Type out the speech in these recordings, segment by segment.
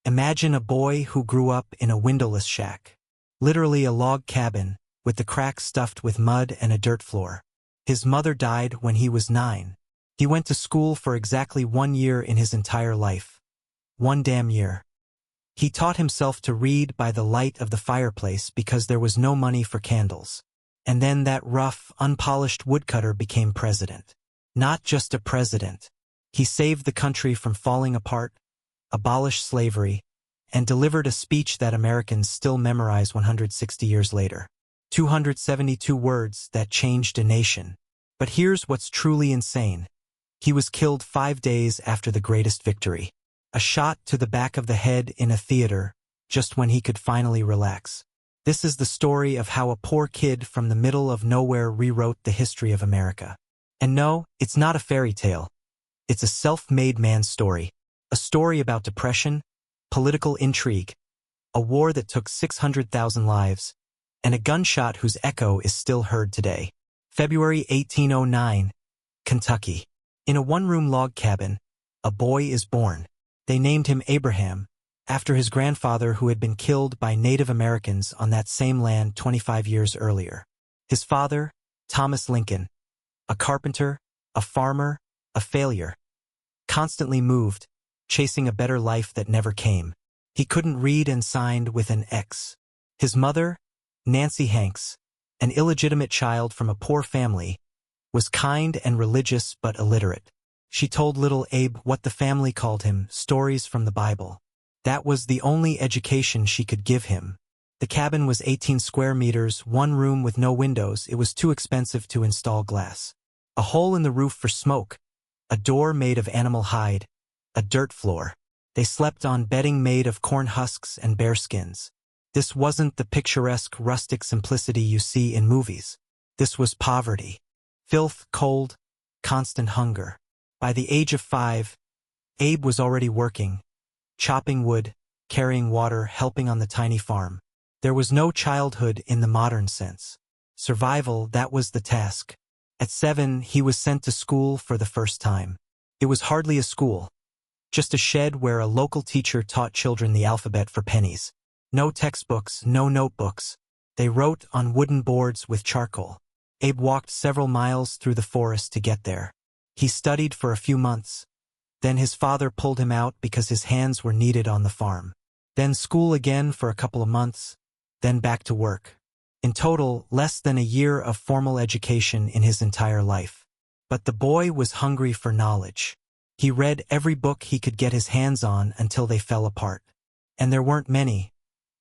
Imagine a boy who grew up in a windowless shack. Literally a log cabin, with the cracks stuffed with mud and a dirt floor. His mother died when he was 9. He went to school for exactly 1 year in his entire life. 1 damn year. He taught himself to read by the light of the fireplace because there was no money for candles. And then that rough, unpolished woodcutter became president. Not just a president. He saved the country from falling apart, abolished slavery, and delivered a speech that Americans still memorize 160 years later. 272 words that changed a nation. But here's what's truly insane. He was killed 5 days after the greatest victory. A shot to the back of the head in a theater, just when he could finally relax. This is the story of how a poor kid from the middle of nowhere rewrote the history of America. And no, it's not a fairy tale. It's a self-made man's story. A story about depression, political intrigue, a war that took 600,000 lives, and a gunshot whose echo is still heard today. February 1809, Kentucky. In a one-room log cabin, a boy is born. They named him Abraham, after his grandfather who had been killed by Native Americans on that same land 25 years earlier. His father, Thomas Lincoln, a carpenter, a farmer, a failure. Constantly moved, chasing a better life that never came. He couldn't read and signed with an X. His mother, Nancy Hanks, an illegitimate child from a poor family, was kind and religious but illiterate. She told little Abe what the family called him, stories from the Bible. That was the only education she could give him. The cabin was 18 square meters, one room with no windows. It was too expensive to install glass. A hole in the roof for smoke, a door made of animal hide, a dirt floor. They slept on bedding made of corn husks and bear skins. This wasn't the picturesque, rustic simplicity you see in movies. This was poverty. Filth, cold, constant hunger. By the age of 5, Abe was already working, chopping wood, carrying water, helping on the tiny farm. There was no childhood in the modern sense. Survival, that was the task. At 7, he was sent to school for the first time. It was hardly a school, just a shed where a local teacher taught children the alphabet for pennies. No textbooks, no notebooks. They wrote on wooden boards with charcoal. Abe walked several miles through the forest to get there. He studied for a few months. Then his father pulled him out because his hands were needed on the farm. Then school again for a couple of months. Then back to work. In total, less than a year of formal education in his entire life. But the boy was hungry for knowledge. He read every book he could get his hands on until they fell apart. And there weren't many.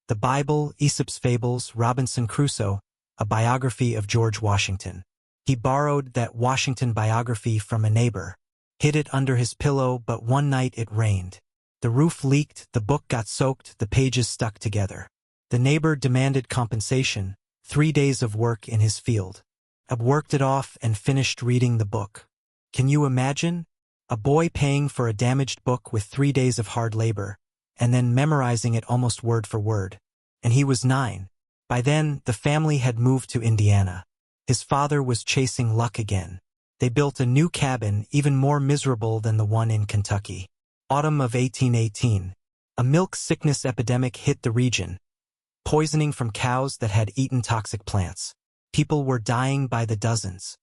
The Bible, Aesop's Fables, Robinson Crusoe, a biography of George Washington. He borrowed that Washington biography from a neighbor, hid it under his pillow, but one night it rained. The roof leaked, the book got soaked, the pages stuck together. The neighbor demanded compensation, 3 days of work in his field. Abe worked it off and finished reading the book. Can you imagine? A boy paying for a damaged book with 3 days of hard labor, and then memorizing it almost word for word. And he was 9. By then, the family had moved to Indiana. His father was chasing luck again. They built a new cabin, even more miserable than the one in Kentucky. Autumn of 1818. A milk sickness epidemic hit the region. Poisoning from cows that had eaten toxic plants. People were dying by the dozens.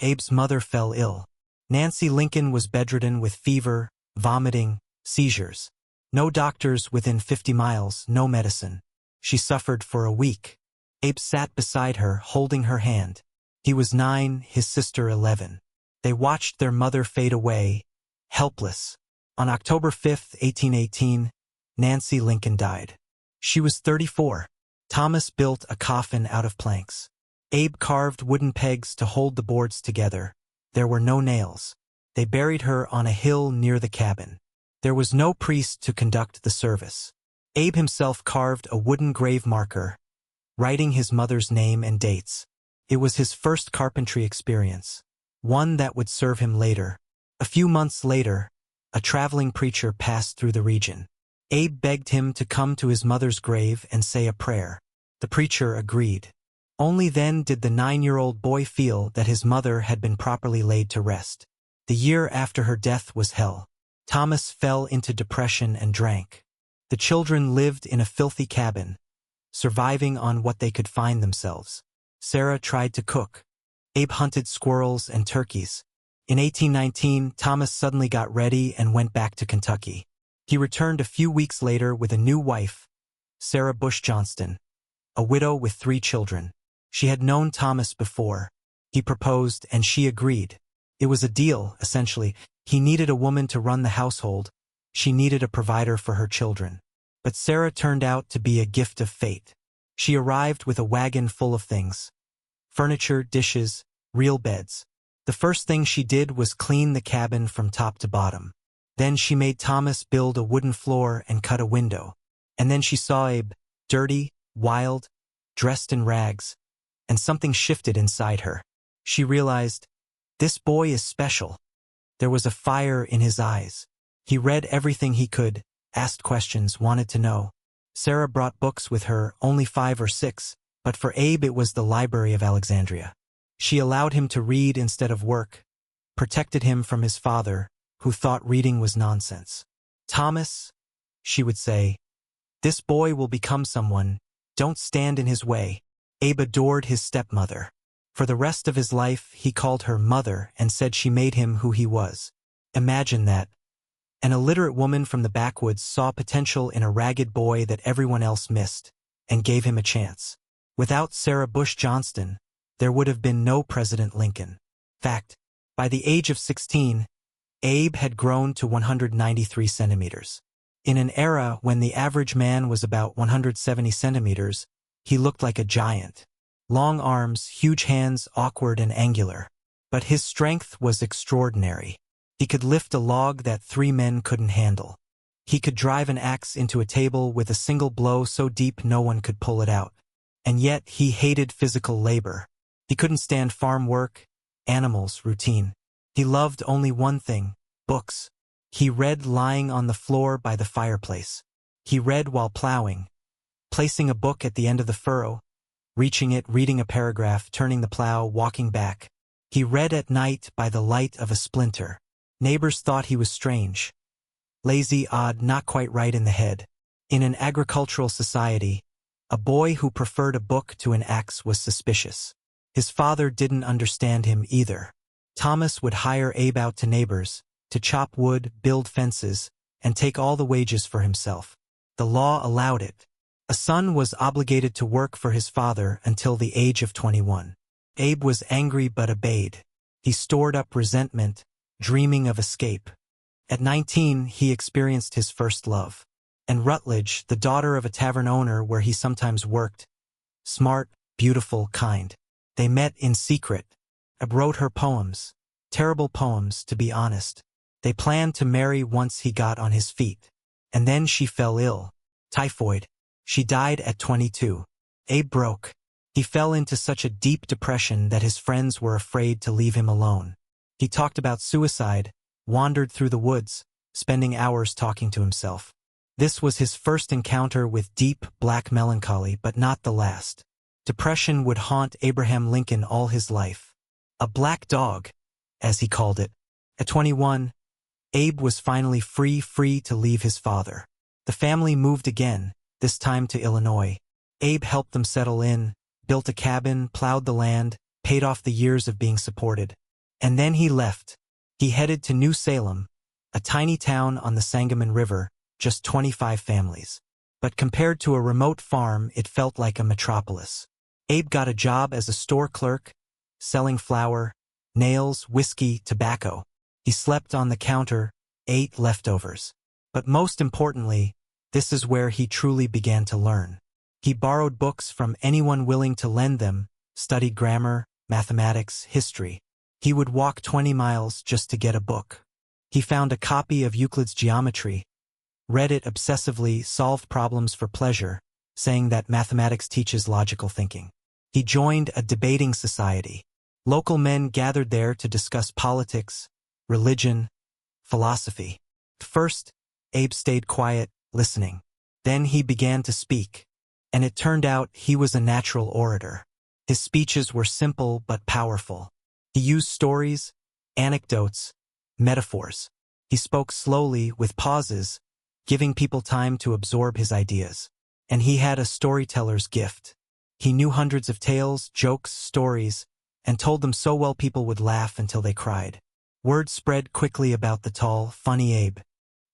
Abe's mother fell ill. Nancy Lincoln was bedridden with fever, vomiting, seizures. No doctors within 50 miles, no medicine. She suffered for a week. Abe sat beside her, holding her hand. He was 9, his sister 11. They watched their mother fade away, helpless. On October 5, 1818, Nancy Lincoln died. She was 34. Thomas built a coffin out of planks. Abe carved wooden pegs to hold the boards together. There were no nails. They buried her on a hill near the cabin. There was no priest to conduct the service. Abe himself carved a wooden grave marker, writing his mother's name and dates. It was his first carpentry experience, one that would serve him later. A few months later, a traveling preacher passed through the region. Abe begged him to come to his mother's grave and say a prayer. The preacher agreed. Only then did the 9-year-old boy feel that his mother had been properly laid to rest. The year after her death was hell. Thomas fell into depression and drank. The children lived in a filthy cabin, surviving on what they could find themselves. Sarah tried to cook. Abe hunted squirrels and turkeys. In 1819, Thomas suddenly got ready and went back to Kentucky. He returned a few weeks later with a new wife, Sarah Bush Johnston, a widow with 3 children. She had known Thomas before. He proposed and she agreed. It was a deal, essentially. He needed a woman to run the household. She needed a provider for her children. But Sarah turned out to be a gift of fate. She arrived with a wagon full of things: furniture, dishes, real beds. The first thing she did was clean the cabin from top to bottom. Then she made Thomas build a wooden floor and cut a window. And then she saw Abe, dirty, wild, dressed in rags, and something shifted inside her. She realized, this boy is special. There was a fire in his eyes. He read everything he could, asked questions, wanted to know. Sarah brought books with her, only 5 or 6, but for Abe it was the Library of Alexandria. She allowed him to read instead of work, protected him from his father, who thought reading was nonsense. Thomas, she would say, this boy will become someone. Don't stand in his way. Abe adored his stepmother. For the rest of his life, he called her mother and said she made him who he was. Imagine that. An illiterate woman from the backwoods saw potential in a ragged boy that everyone else missed, and gave him a chance. Without Sarah Bush Johnston, there would have been no President Lincoln. Fact, by the age of 16, Abe had grown to 193 centimeters. In an era when the average man was about 170 centimeters, he looked like a giant. Long arms, huge hands, awkward and angular. But his strength was extraordinary. He could lift a log that 3 men couldn't handle. He could drive an axe into a table with a single blow so deep no one could pull it out. And yet he hated physical labor. He couldn't stand farm work, animals, routine. He loved only one thing: books. He read lying on the floor by the fireplace. He read while plowing, placing a book at the end of the furrow, reaching it, reading a paragraph, turning the plow, walking back. He read at night by the light of a splinter. Neighbors thought he was strange, lazy, odd, not quite right in the head. In an agricultural society, a boy who preferred a book to an axe was suspicious. His father didn't understand him either. Thomas would hire Abe out to neighbors, to chop wood, build fences, and take all the wages for himself. The law allowed it. A son was obligated to work for his father until the age of 21. Abe was angry but obeyed. He stored up resentment, dreaming of escape. At 19, he experienced his first love. And Rutledge, the daughter of a tavern owner where he sometimes worked, smart, beautiful, kind. They met in secret. Abe wrote her poems. Terrible poems, to be honest. They planned to marry once he got on his feet. And then she fell ill. Typhoid. She died at 22. Abe broke. He fell into such a deep depression that his friends were afraid to leave him alone. He talked about suicide, wandered through the woods, spending hours talking to himself. This was his first encounter with deep, black melancholy, but not the last. Depression would haunt Abraham Lincoln all his life. A black dog, as he called it. At 21, Abe was finally free to leave his father. The family moved again, this time to Illinois. Abe helped them settle in, built a cabin, plowed the land, paid off the years of being supported. And then he left. He headed to New Salem, a tiny town on the Sangamon River, just 25 families. But compared to a remote farm, it felt like a metropolis. Abe got a job as a store clerk, selling flour, nails, whiskey, tobacco. He slept on the counter, ate leftovers. But most importantly, this is where he truly began to learn. He borrowed books from anyone willing to lend them, studied grammar, mathematics, history. He would walk 20 miles just to get a book. He found a copy of Euclid's Geometry, read it obsessively, solved problems for pleasure, saying that mathematics teaches logical thinking. He joined a debating society. Local men gathered there to discuss politics, religion, philosophy. First, Abe stayed quiet, listening. Then he began to speak. And it turned out he was a natural orator. His speeches were simple but powerful. He used stories, anecdotes, metaphors. He spoke slowly, with pauses, giving people time to absorb his ideas. And he had a storyteller's gift. He knew hundreds of tales, jokes, stories, and told them so well people would laugh until they cried. Word spread quickly about the tall, funny Abe.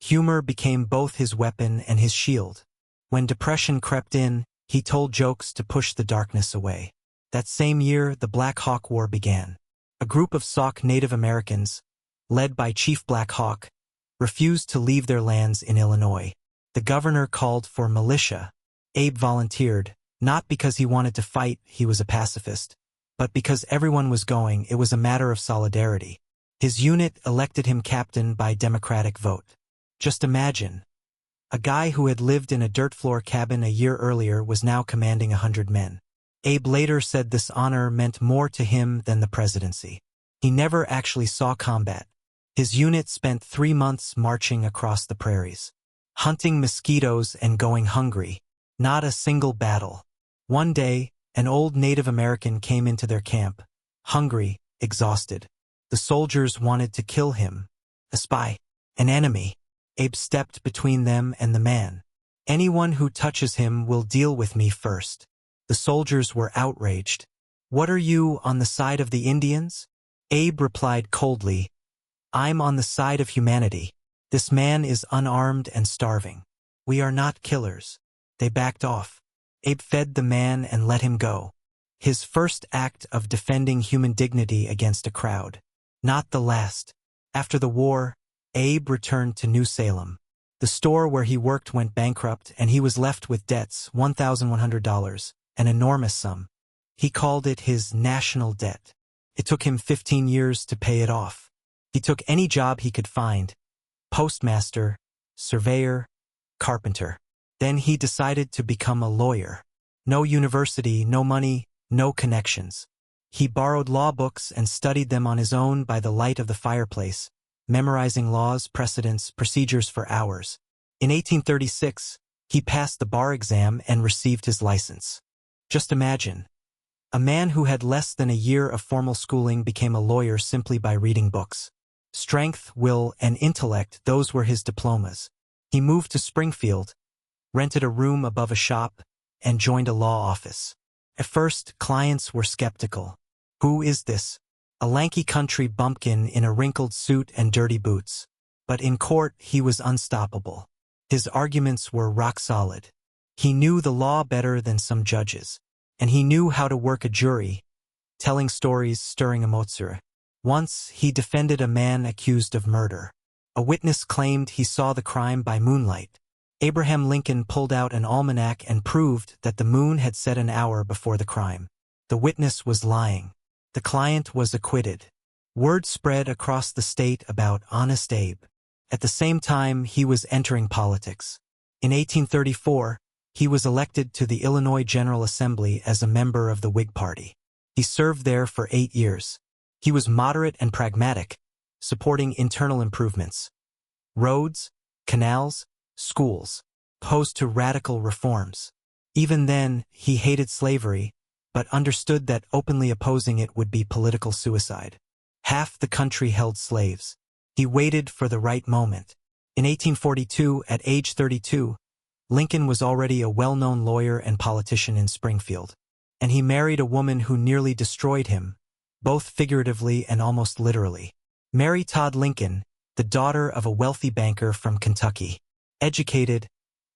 Humor became both his weapon and his shield. When depression crept in, he told jokes to push the darkness away. That same year, the Black Hawk War began. A group of Sauk Native Americans, led by Chief Black Hawk, refused to leave their lands in Illinois. The governor called for militia. Abe volunteered, not because he wanted to fight, he was a pacifist, but because everyone was going, it was a matter of solidarity. His unit elected him captain by democratic vote. Just imagine. A guy who had lived in a dirt floor cabin a year earlier was now commanding 100 men. Abe later said this honor meant more to him than the presidency. He never actually saw combat. His unit spent 3 months marching across the prairies, hunting mosquitoes and going hungry. Not a single battle. One day, an old Native American came into their camp, hungry, exhausted. The soldiers wanted to kill him. A spy. An enemy. Abe stepped between them and the man. Anyone who touches him will deal with me first. The soldiers were outraged. What are you, on the side of the Indians? Abe replied coldly, I'm on the side of humanity. This man is unarmed and starving. We are not killers. They backed off. Abe fed the man and let him go. His first act of defending human dignity against a crowd. Not the last. After the war, Abe returned to New Salem. The store where he worked went bankrupt and he was left with debts, $1,100, an enormous sum. He called it his national debt. It took him 15 years to pay it off. He took any job he could find: postmaster, surveyor, carpenter. Then he decided to become a lawyer. No university, no money, no connections. He borrowed law books and studied them on his own by the light of the fireplace, memorizing laws, precedents, procedures for hours. In 1836, he passed the bar exam and received his license. Just imagine. A man who had less than a year of formal schooling became a lawyer simply by reading books. Strength, will, and intellect, those were his diplomas. He moved to Springfield, rented a room above a shop, and joined a law office. At first, clients were skeptical. Who is this? A lanky country bumpkin in a wrinkled suit and dirty boots. But in court, he was unstoppable. His arguments were rock solid. He knew the law better than some judges. And he knew how to work a jury, telling stories, stirring emotion. Once, he defended a man accused of murder. A witness claimed he saw the crime by moonlight. Abraham Lincoln pulled out an almanac and proved that the moon had set an hour before the crime. The witness was lying. The client was acquitted. Word spread across the state about Honest Abe. At the same time, he was entering politics. In 1834, he was elected to the Illinois General Assembly as a member of the Whig Party. He served there for 8 years. He was moderate and pragmatic, supporting internal improvements. Roads, canals, schools, opposed to radical reforms. Even then, he hated slavery, but understood that openly opposing it would be political suicide. Half the country held slaves. He waited for the right moment. In 1842, at age 32, Lincoln was already a well-known lawyer and politician in Springfield. And he married a woman who nearly destroyed him, both figuratively and almost literally. Mary Todd Lincoln, the daughter of a wealthy banker from Kentucky. Educated,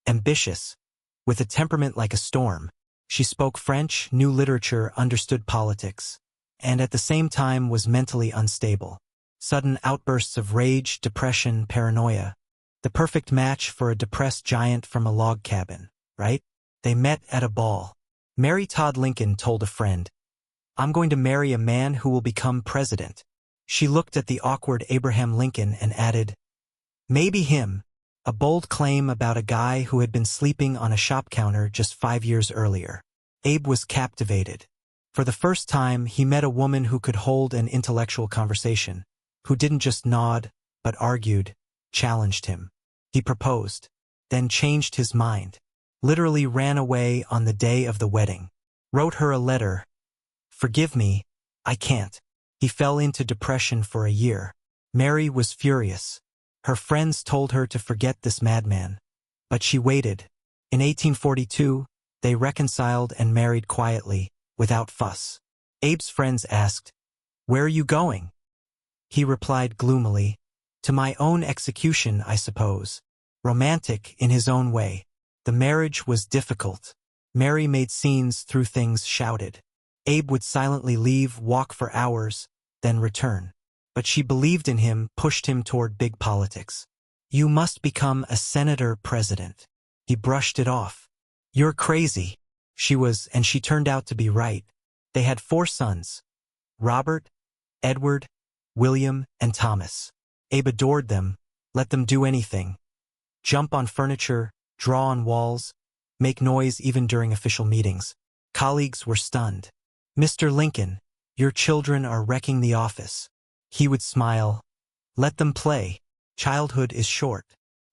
ambitious, with a temperament like a storm. She spoke French, knew literature, understood politics, and at the same time was mentally unstable. Sudden outbursts of rage, depression, paranoia. The perfect match for a depressed giant from a log cabin, right? They met at a ball. Mary Todd Lincoln told a friend, I'm going to marry a man who will become president. She looked at the awkward Abraham Lincoln and added, maybe him, a bold claim about a guy who had been sleeping on a shop counter just 5 years earlier. Abe was captivated. For the first time, he met a woman who could hold an intellectual conversation, who didn't just nod, but argued, challenged him. He proposed, then changed his mind, literally ran away on the day of the wedding, wrote her a letter, forgive me, I can't. He fell into depression for a year. Mary was furious. Her friends told her to forget this madman. But she waited. In 1842, they reconciled and married quietly, without fuss. Abe's friends asked, "Where are you going?" He replied gloomily, "To my own execution, I suppose." Romantic in his own way. The marriage was difficult. Mary made scenes through things shouted. Abe would silently leave, walk for hours, then return. But she believed in him, pushed him toward big politics. "You must become a senator-president." He brushed it off. "You're crazy." And she turned out to be right. They had 4 sons: Robert, Edward, William, and Thomas. Abe adored them, let them do anything. Jump on furniture, draw on walls, make noise even during official meetings. Colleagues were stunned. "Mr. Lincoln, your children are wrecking the office." He would smile. "Let them play. Childhood is short."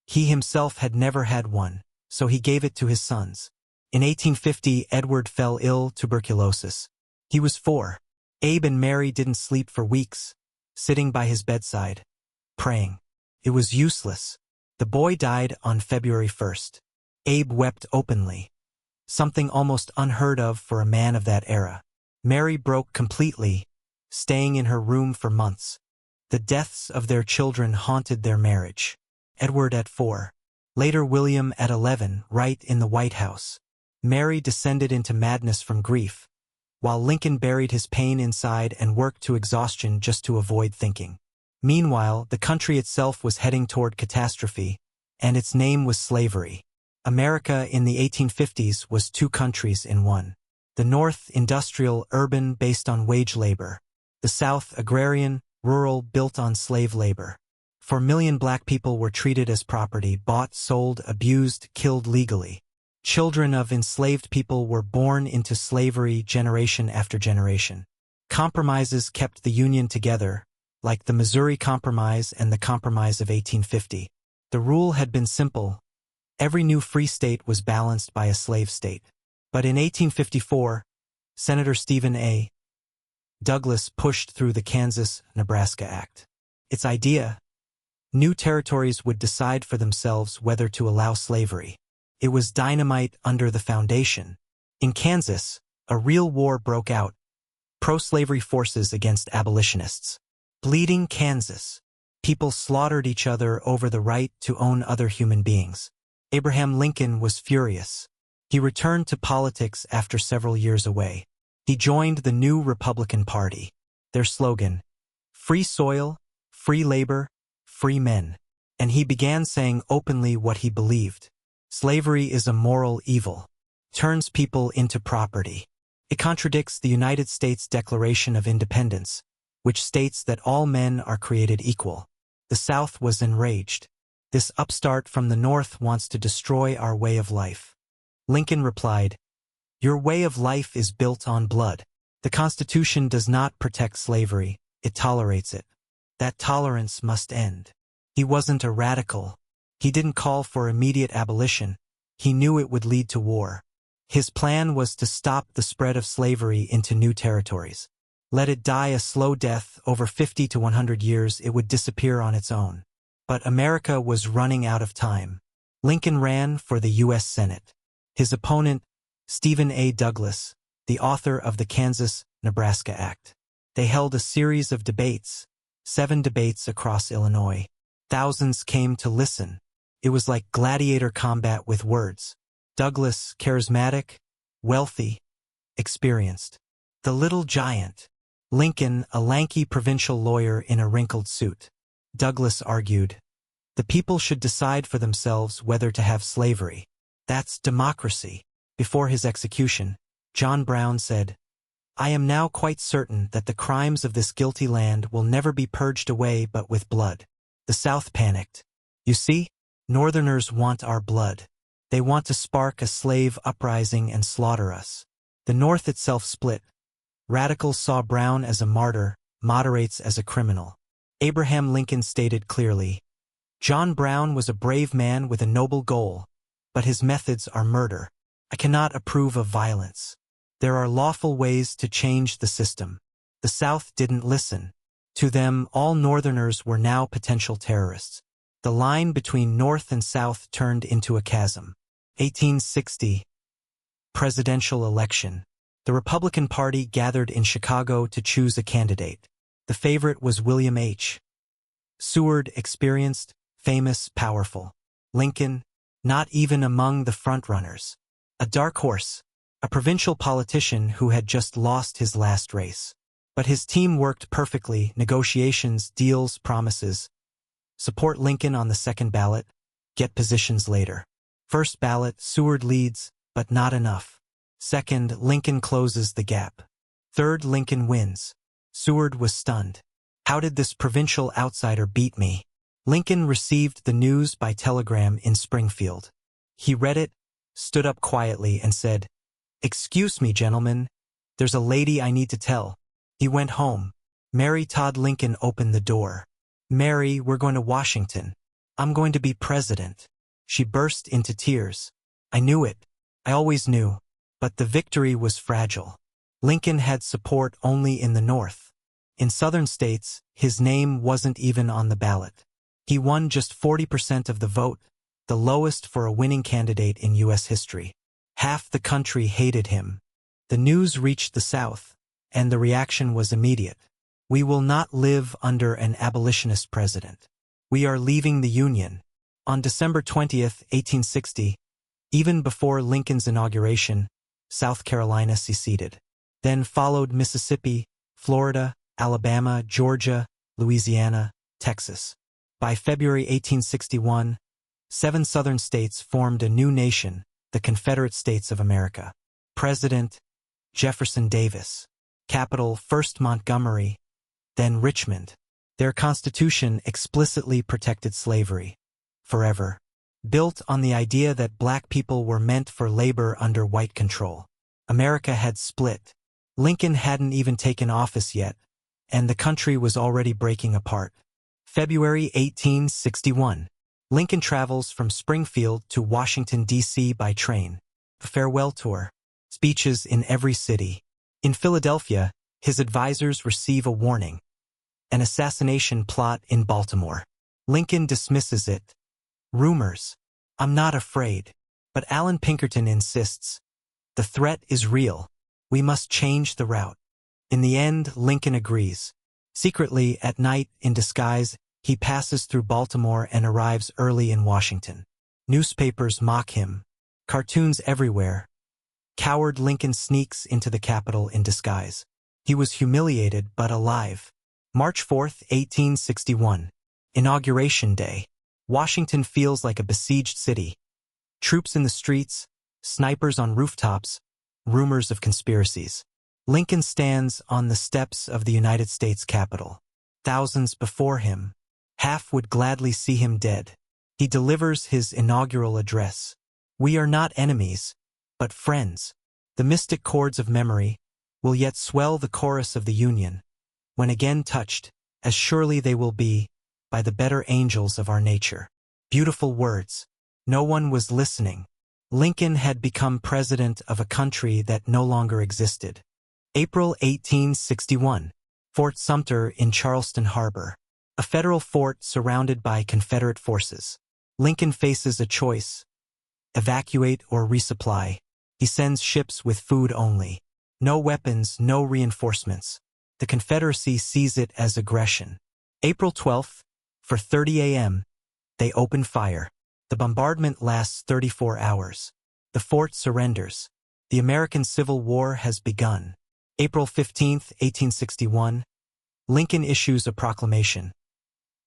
He himself had never had one, so he gave it to his sons. In 1850, Edward fell ill, tuberculosis. He was 4. Abe and Mary didn't sleep for weeks, sitting by his bedside, praying. It was useless. The boy died on February 1st. Abe wept openly, something almost unheard of for a man of that era. Mary broke completely, staying in her room for months. The deaths of their children haunted their marriage. Edward at 4. Later William at 11, right in the White House. Mary descended into madness from grief, while Lincoln buried his pain inside and worked to exhaustion just to avoid thinking. Meanwhile, the country itself was heading toward catastrophe, and its name was slavery. America in the 1850s was 2 countries in one. The North, industrial, urban, based on wage labor. The South, agrarian, rural, built on slave labor. 4 million black people were treated as property, bought, sold, abused, killed legally. Children of enslaved people were born into slavery generation after generation. Compromises kept the Union together, like the Missouri Compromise and the Compromise of 1850. The rule had been simple. Every new free state was balanced by a slave state. But in 1854, Senator Stephen A. Douglas pushed through the Kansas-Nebraska Act. Its idea: new territories would decide for themselves whether to allow slavery. It was dynamite under the foundation. In Kansas, a real war broke out. Pro-slavery forces against abolitionists. Bleeding Kansas. People slaughtered each other over the right to own other human beings. Abraham Lincoln was furious. He returned to politics after several years away. He joined the new Republican Party. Their slogan: free soil, free labor, free men. And he began saying openly what he believed. Slavery is a moral evil. Turns people into property. It contradicts the United States Declaration of Independence, which states that all men are created equal. The South was enraged. This upstart from the North wants to destroy our way of life. Lincoln replied, "Your way of life is built on blood. The Constitution does not protect slavery, it tolerates it. That tolerance must end." He wasn't a radical. He didn't call for immediate abolition. He knew it would lead to war. His plan was to stop the spread of slavery into new territories. Let it die a slow death. Over 50 to 100 years it would disappear on its own. But America was running out of time. Lincoln ran for the U.S. Senate. His opponent, Stephen A. Douglas, the author of the Kansas-Nebraska Act. They held a series of debates, 7 debates across Illinois. Thousands came to listen. It was like gladiator combat with words. Douglas, charismatic, wealthy, experienced. The little giant. Lincoln, a lanky provincial lawyer in a wrinkled suit. Douglas argued, the people should decide for themselves whether to have slavery. That's democracy. Before his execution, John Brown said, "I am now quite certain that the crimes of this guilty land will never be purged away but with blood." The South panicked. "You see, Northerners want our blood. They want to spark a slave uprising and slaughter us." The North itself split. Radicals saw Brown as a martyr, moderates as a criminal. Abraham Lincoln stated clearly, "John Brown was a brave man with a noble goal, but his methods are murder. I cannot approve of violence. There are lawful ways to change the system." The South didn't listen. To them, all Northerners were now potential terrorists. The line between North and South turned into a chasm. 1860. Presidential election. The Republican Party gathered in Chicago to choose a candidate. The favorite was William H. Seward, experienced, famous, powerful. Lincoln, not even among the frontrunners. A dark horse, a provincial politician who had just lost his last race. But his team worked perfectly: negotiations, deals, promises. Support Lincoln on the second ballot, get positions later. First ballot, Seward leads, but not enough. Second, Lincoln closes the gap. Third, Lincoln wins. Seward was stunned. How did this provincial outsider beat me? Lincoln received the news by telegram in Springfield. He read it, stood up quietly, and said, "Excuse me, gentlemen, there's a lady I need to tell." He went home. Mary Todd Lincoln opened the door. "Mary, we're going to Washington. I'm going to be president." She burst into tears. "I knew it. I always knew." But the victory was fragile. Lincoln had support only in the North. In southern states, his name wasn't even on the ballot. He won just 40% of the vote, the lowest for a winning candidate in U.S. history. Half the country hated him. The news reached the South, and the reaction was immediate. "We will not live under an abolitionist president. We are leaving the Union." On December 20th, 1860, even before Lincoln's inauguration, South Carolina seceded. Then followed Mississippi, Florida, Alabama, Georgia, Louisiana, Texas. By February 1861, 7 southern states formed a new nation, the Confederate States of America. President, Jefferson Davis. Capital, first Montgomery, then Richmond. Their constitution explicitly protected slavery. Forever. Built on the idea that black people were meant for labor under white control. America had split. Lincoln hadn't even taken office yet, and the country was already breaking apart. February 1861. Lincoln travels from Springfield to Washington, D.C. by train. A farewell tour. Speeches in every city. In Philadelphia, his advisors receive a warning. An assassination plot in Baltimore. Lincoln dismisses it. Rumors. "I'm not afraid." But Allan Pinkerton insists. "The threat is real. We must change the route." In the end, Lincoln agrees. Secretly, at night, in disguise, he passes through Baltimore and arrives early in Washington. Newspapers mock him. Cartoons everywhere. Coward Lincoln sneaks into the Capitol in disguise. He was humiliated but alive. March 4th, 1861. Inauguration Day. Washington feels like a besieged city. Troops in the streets, snipers on rooftops, rumors of conspiracies. Lincoln stands on the steps of the United States Capitol. Thousands before him. Half would gladly see him dead. He delivers his inaugural address. "We are not enemies, but friends. The mystic chords of memory will yet swell the chorus of the Union, when again touched, as surely they will be, by the better angels of our nature." Beautiful words. No one was listening. Lincoln had become president of a country that no longer existed. April 1861. Fort Sumter in Charleston Harbor. A federal fort surrounded by Confederate forces. Lincoln faces a choice: evacuate or resupply. He sends ships with food only. No weapons, no reinforcements. The Confederacy sees it as aggression. April 12th, for 30 a.m., they open fire. The bombardment lasts 34 hours. The fort surrenders. The American Civil War has begun. April 15th, 1861, Lincoln issues a proclamation.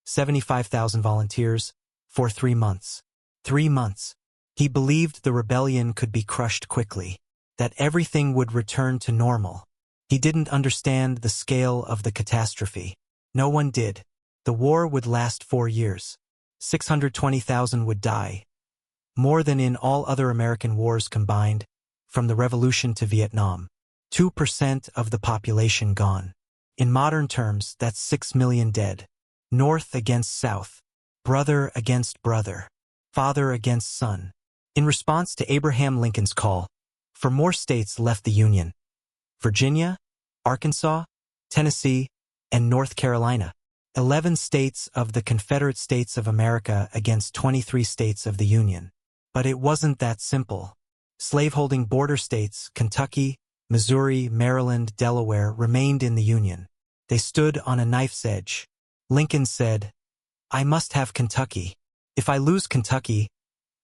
75,000 volunteers for 3 months. 3 months. He believed the rebellion could be crushed quickly, that everything would return to normal. He didn't understand the scale of the catastrophe. No one did. The war would last 4 years. 620,000 would die. More than in all other American wars combined, from the Revolution to Vietnam. 2% of the population gone. In modern terms, that's 6 million dead. North against South. Brother against brother. Father against son. In response to Abraham Lincoln's call, 4 more states left the Union: Virginia, Arkansas, Tennessee, and North Carolina. 11 states of the Confederate States of America against 23 states of the Union. But it wasn't that simple. Slaveholding border states, Kentucky, Missouri, Maryland, Delaware, remained in the Union. They stood on a knife's edge. Lincoln said, "I must have Kentucky. If I lose Kentucky,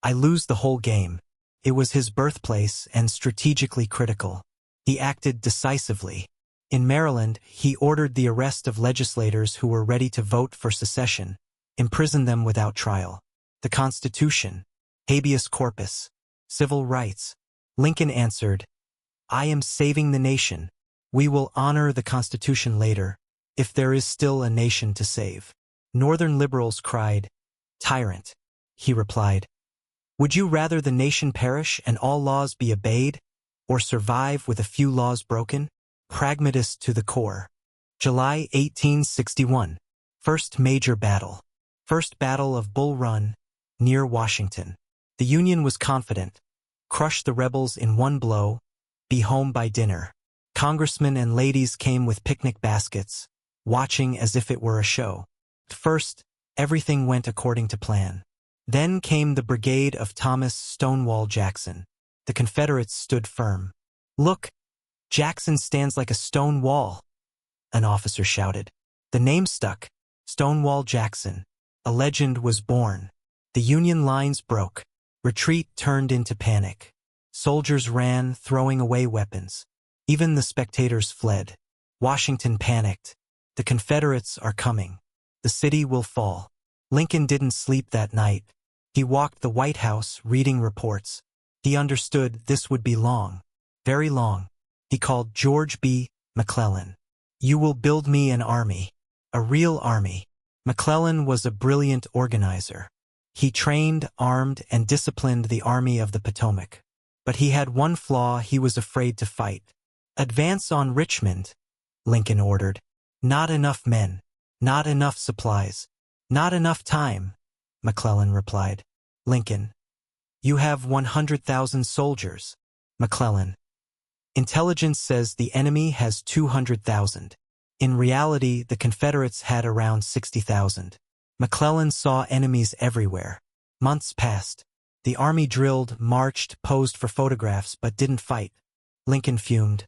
I lose the whole game." It was his birthplace and strategically critical. He acted decisively. In Maryland, he ordered the arrest of legislators who were ready to vote for secession, imprisoned them without trial. The Constitution, habeas corpus, civil rights. Lincoln answered, "I am saving the nation. We will honor the Constitution later, if there is still a nation to save." Northern liberals cried, "Tyrant." He replied, "Would you rather the nation perish and all laws be obeyed, or survive with a few laws broken?" Pragmatist to the core. July 1861. First major battle. First Battle of Bull Run, near Washington. The Union was confident. Crush the rebels in one blow, be home by dinner. Congressmen and ladies came with picnic baskets, watching as if it were a show. At first, everything went according to plan. Then came the brigade of Thomas Stonewall Jackson. The Confederates stood firm. "Look, Jackson stands like a stone wall," an officer shouted. The name stuck, Stonewall Jackson. A legend was born. The Union lines broke. Retreat turned into panic. Soldiers ran, throwing away weapons. Even the spectators fled. Washington panicked. The Confederates are coming. The city will fall. Lincoln didn't sleep that night. He walked the White House, reading reports. He understood this would be long, very long. He called George B. McClellan. "You will build me an army, a real army." McClellan was a brilliant organizer. He trained, armed, and disciplined the Army of the Potomac. But he had one flaw: he was afraid to fight. "Advance on Richmond," Lincoln ordered. "Not enough men, not enough supplies, not enough time," McClellan replied. Lincoln, "You have 100,000 soldiers." McClellan, "Intelligence says the enemy has 200,000. In reality, the Confederates had around 60,000. McClellan saw enemies everywhere. Months passed. The army drilled, marched, posed for photographs, but didn't fight. Lincoln fumed.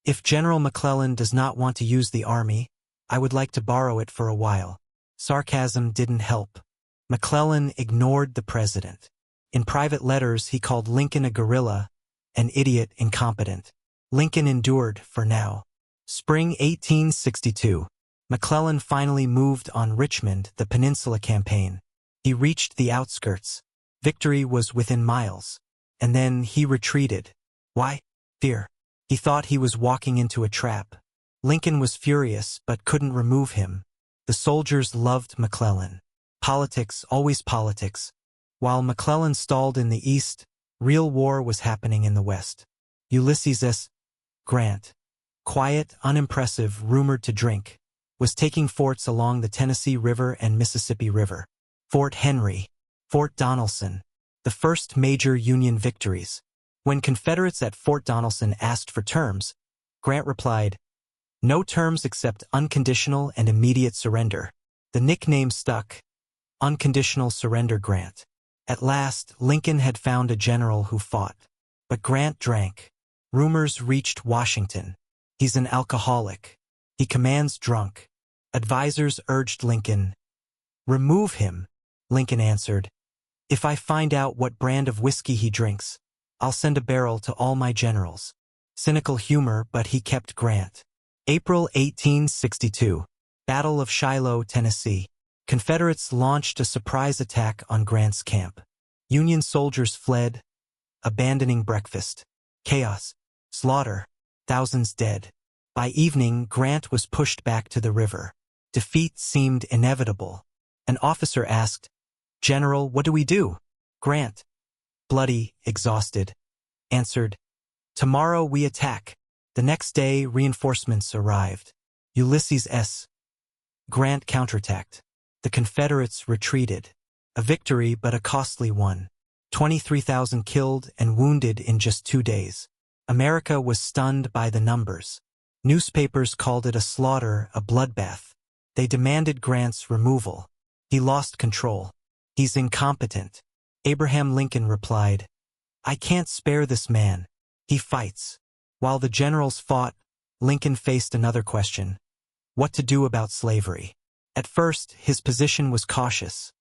"If General McClellan does not want to use the army, I would like to borrow it for a while." Sarcasm didn't help. McClellan ignored the president. In private letters, he called Lincoln a guerrilla, an idiot, incompetent. Lincoln endured for now. Spring 1862. McClellan finally moved on Richmond, the Peninsula Campaign. He reached the outskirts. Victory was within miles. And then he retreated. Why? Fear. He thought he was walking into a trap. Lincoln was furious, but couldn't remove him. The soldiers loved McClellan. Politics, always politics. While McClellan stalled in the East, real war was happening in the West. Ulysses S. Grant, quiet, unimpressive, rumored to drink, was taking forts along the Tennessee River and Mississippi River. Fort Henry, Fort Donelson, the first major Union victories. When Confederates at Fort Donelson asked for terms, Grant replied, "No terms except unconditional and immediate surrender." The nickname stuck, Unconditional Surrender Grant. At last, Lincoln had found a general who fought. But Grant drank. Rumors reached Washington. "He's an alcoholic. He commands drunk." Advisors urged Lincoln, "Remove him." Lincoln answered, "If I find out what brand of whiskey he drinks, I'll send a barrel to all my generals." Cynical humor, but he kept Grant. April 1862. Battle of Shiloh, Tennessee. Confederates launched a surprise attack on Grant's camp. Union soldiers fled, abandoning breakfast. Chaos, slaughter, thousands dead. By evening, Grant was pushed back to the river. Defeat seemed inevitable. An officer asked, "General, what do we do?" Grant, bloody, exhausted, answered, "Tomorrow we attack." The next day, reinforcements arrived. Ulysses S. Grant counterattacked. The Confederates retreated. A victory, but a costly one. 23,000 killed and wounded in just 2 days. America was stunned by the numbers. Newspapers called it a slaughter, a bloodbath. They demanded Grant's removal. He lost control. He's incompetent. Abraham Lincoln replied, I can't spare this man. He fights. While the generals fought, Lincoln faced another question: what to do about slavery. At first, his position was cautious.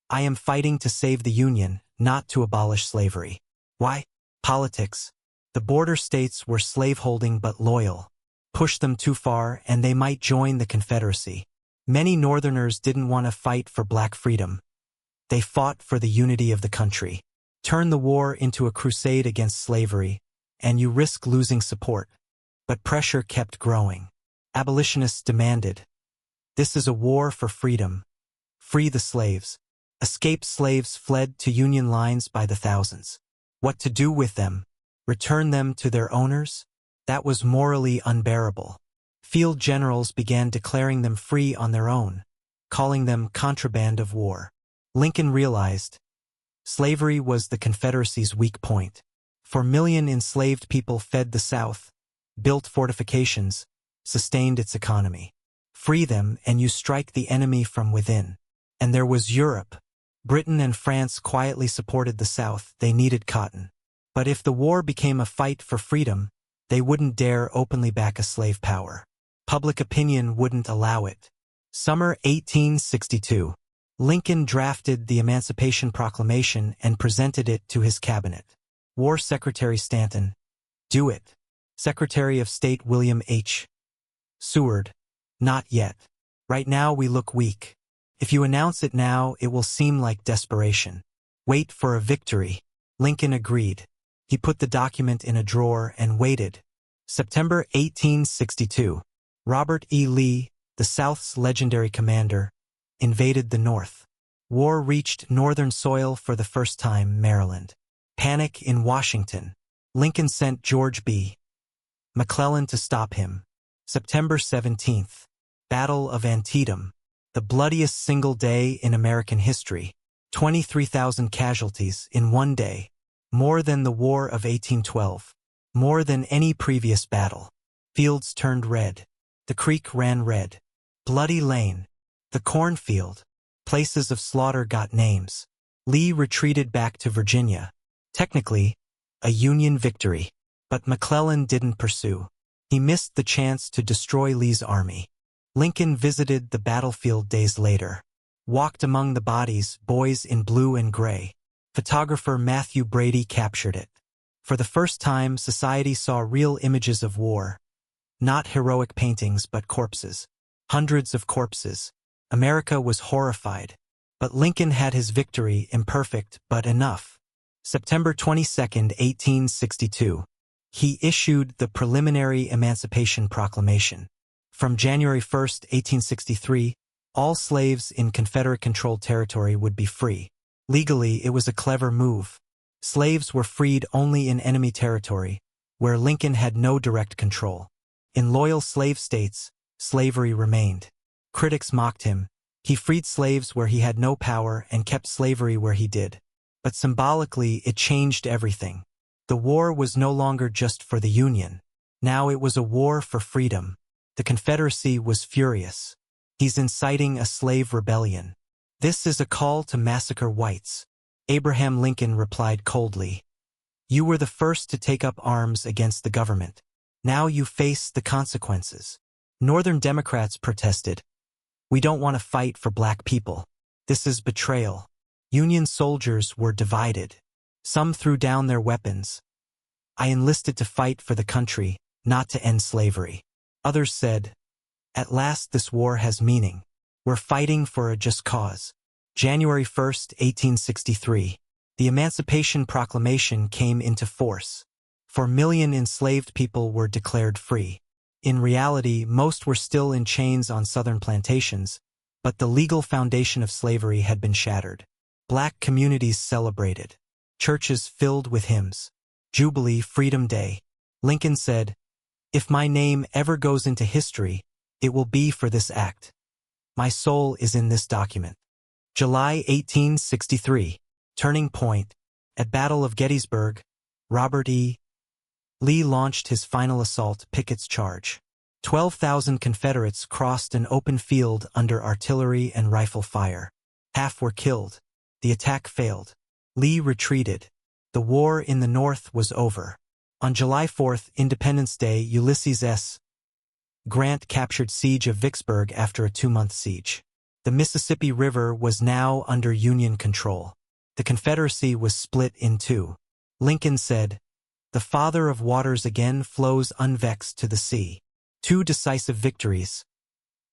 I am fighting to save the Union, not to abolish slavery. Why? Politics. The border states were slaveholding but loyal. Push them too far and they might join the Confederacy. Many Northerners didn't want to fight for black freedom. They fought for the unity of the country. Turn the war into a crusade against slavery, and you risk losing support. But pressure kept growing. Abolitionists demanded, this is a war for freedom. Free the slaves. Escaped slaves fled to Union lines by the thousands. What to do with them? Return them to their owners? That was morally unbearable. Field generals began declaring them free on their own, calling them contraband of war. Lincoln realized slavery was the Confederacy's weak point. 4 million enslaved people fed the South, built fortifications, sustained its economy. Free them and you strike the enemy from within. And there was Europe. Britain and France quietly supported the South. They needed cotton. But if the war became a fight for freedom, they wouldn't dare openly back a slave power. Public opinion wouldn't allow it. Summer 1862. Lincoln drafted the Emancipation Proclamation and presented it to his cabinet. War Secretary Stanton, do it. Secretary of State William H. Seward, not yet. Right now we look weak. If you announce it now, it will seem like desperation. Wait for a victory. Lincoln agreed. He put the document in a drawer and waited. September 1862. Robert E. Lee, the South's legendary commander, invaded the North. War reached northern soil for the first time, Maryland. Panic in Washington. Lincoln sent George B. McClellan to stop him. September 17th. Battle of Antietam. The bloodiest single day in American history. 23,000 casualties in one day. More than the War of 1812. More than any previous battle. Fields turned red. The creek ran red. Bloody Lane. The cornfield. Places of slaughter got names. Lee retreated back to Virginia. Technically, a Union victory. But McClellan didn't pursue. He missed the chance to destroy Lee's army. Lincoln visited the battlefield days later. Walked among the bodies, boys in blue and gray. Photographer Matthew Brady captured it. For the first time, society saw real images of war. Not heroic paintings, but corpses. Hundreds of corpses. America was horrified. But Lincoln had his victory, imperfect, but enough. September 22, 1862. He issued the preliminary Emancipation Proclamation. From January 1, 1863, all slaves in Confederate-controlled territory would be free. Legally, it was a clever move. Slaves were freed only in enemy territory, where Lincoln had no direct control. In loyal slave states, slavery remained. Critics mocked him. He freed slaves where he had no power and kept slavery where he did. But symbolically, it changed everything. The war was no longer just for the Union. Now it was a war for freedom. The Confederacy was furious. He's inciting a slave rebellion. This is a call to massacre whites. Abraham Lincoln replied coldly. You were the first to take up arms against the government. Now you face the consequences. Northern Democrats protested. We don't want to fight for black people. This is betrayal. Union soldiers were divided. Some threw down their weapons. I enlisted to fight for the country, not to end slavery. Others said, at last this war has meaning. We're fighting for a just cause. January 1, 1863. The Emancipation Proclamation came into force. 4 million enslaved people were declared free. In reality, most were still in chains on southern plantations, but the legal foundation of slavery had been shattered. Black communities celebrated. Churches filled with hymns. Jubilee Freedom Day. Lincoln said, if my name ever goes into history, it will be for this act. My soul is in this document. July 1863. Turning point. At Battle of Gettysburg, Robert E. Lee launched his final assault, Pickett's Charge. 12,000 Confederates crossed an open field under artillery and rifle fire. Half were killed. The attack failed. Lee retreated. The war in the North was over. On July 4, Independence Day, Ulysses S. Grant captured siege of Vicksburg after a 2-month siege. The Mississippi River was now under Union control. The Confederacy was split in two. Lincoln said, "The Father of Waters again flows unvexed to the sea." 2 decisive victories.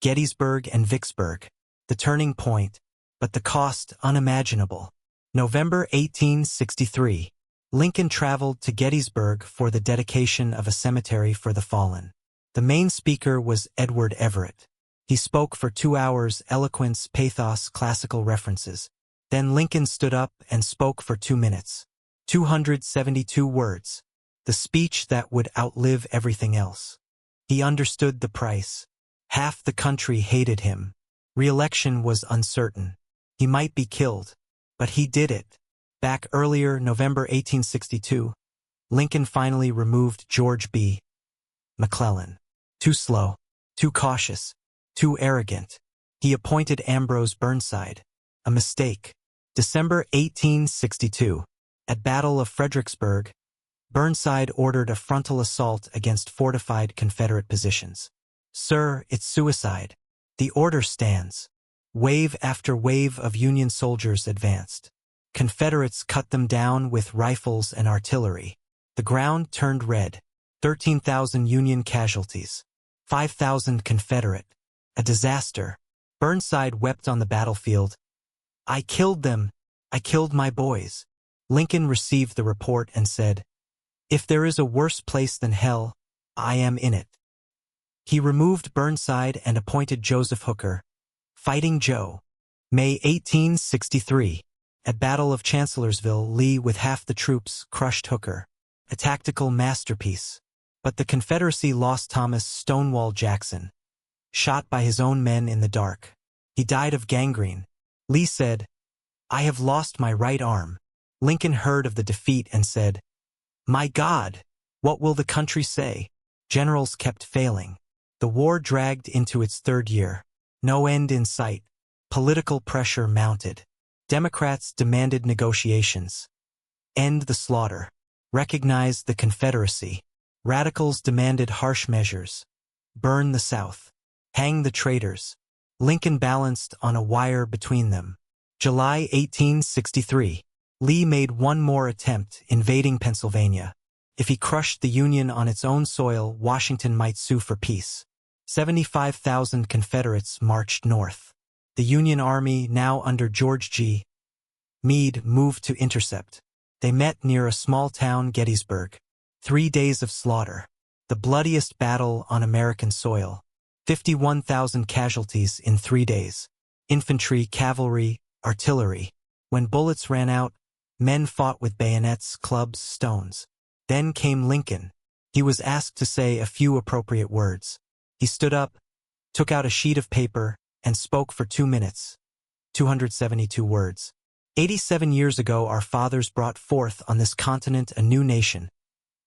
Gettysburg and Vicksburg. The turning point, but the cost unimaginable. November 1863. Lincoln traveled to Gettysburg for the dedication of a cemetery for the fallen. The main speaker was Edward Everett. He spoke for 2 hours, eloquence, pathos, classical references. Then Lincoln stood up and spoke for 2 minutes. 272 words. The speech that would outlive everything else. He understood the price. Half the country hated him. Re-election was uncertain. He might be killed. But he did it. Back earlier, November 1862, Lincoln finally removed George B. McClellan. Too slow, too cautious, too arrogant. He appointed Ambrose Burnside. A mistake. December 1862. At Battle of Fredericksburg, Burnside ordered a frontal assault against fortified Confederate positions. "Sir, it's suicide." The order stands. Wave after wave of Union soldiers advanced. Confederates cut them down with rifles and artillery. The ground turned red. 13,000 Union casualties. 5,000 Confederate. A disaster. Burnside wept on the battlefield. "I killed them. I killed my boys." Lincoln received the report and said, "If there is a worse place than hell, I am in it." He removed Burnside and appointed Joseph Hooker. Fighting Joe. May 1863. At Battle of Chancellorsville, Lee with half the troops crushed Hooker. A tactical masterpiece. But the Confederacy lost Thomas Stonewall Jackson. Shot by his own men in the dark. He died of gangrene. Lee said, "I have lost my right arm." Lincoln heard of the defeat and said, "My God, what will the country say?" Generals kept failing. The war dragged into its 3rd year. No end in sight. Political pressure mounted. Democrats demanded negotiations. End the slaughter. Recognize the Confederacy. Radicals demanded harsh measures. Burn the South. Hang the traitors. Lincoln balanced on a wire between them. July 1863. Lee made one more attempt, invading Pennsylvania. If he crushed the Union on its own soil, Washington might sue for peace. 75,000 Confederates marched north. The Union Army, now under George G. Meade, moved to intercept. They met near a small town, Gettysburg. 3 days of slaughter. The bloodiest battle on American soil. 51,000 casualties in 3 days. Infantry, cavalry, artillery. When bullets ran out, men fought with bayonets, clubs, stones. Then came Lincoln. He was asked to say a few appropriate words. He stood up, took out a sheet of paper, and spoke for 2 minutes. 272 words. 87 years ago, our fathers brought forth on this continent a new nation,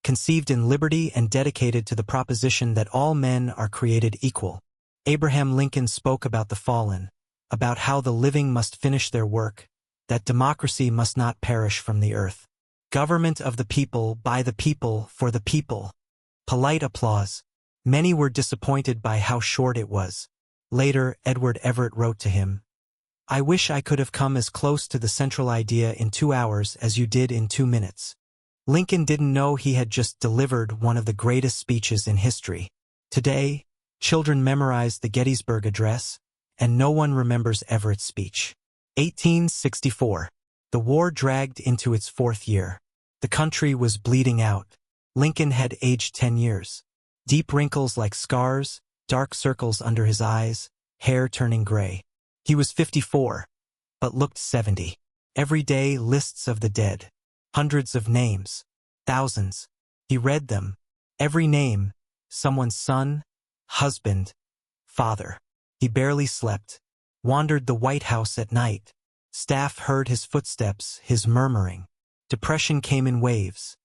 conceived in liberty and dedicated to the proposition that all men are created equal. Abraham Lincoln spoke about the fallen, about how the living must finish their work, that democracy must not perish from the earth. Government of the people, by the people, for the people. Polite applause. Many were disappointed by how short it was. Later, Edward Everett wrote to him, "I wish I could have come as close to the central idea in 2 hours as you did in 2 minutes." Lincoln didn't know he had just delivered one of the greatest speeches in history. Today, children memorize the Gettysburg Address, and no one remembers Everett's speech. 1864. The war dragged into its 4th year. The country was bleeding out. Lincoln had aged 10 years. Deep wrinkles like scars, dark circles under his eyes, hair turning gray. He was 54, but looked 70. Every day, lists of the dead. Hundreds of names. Thousands. He read them. Every name, someone's son, husband, father. He barely slept. Wandered the White House at night. Staff heard his footsteps, his murmuring. Depression came in waves.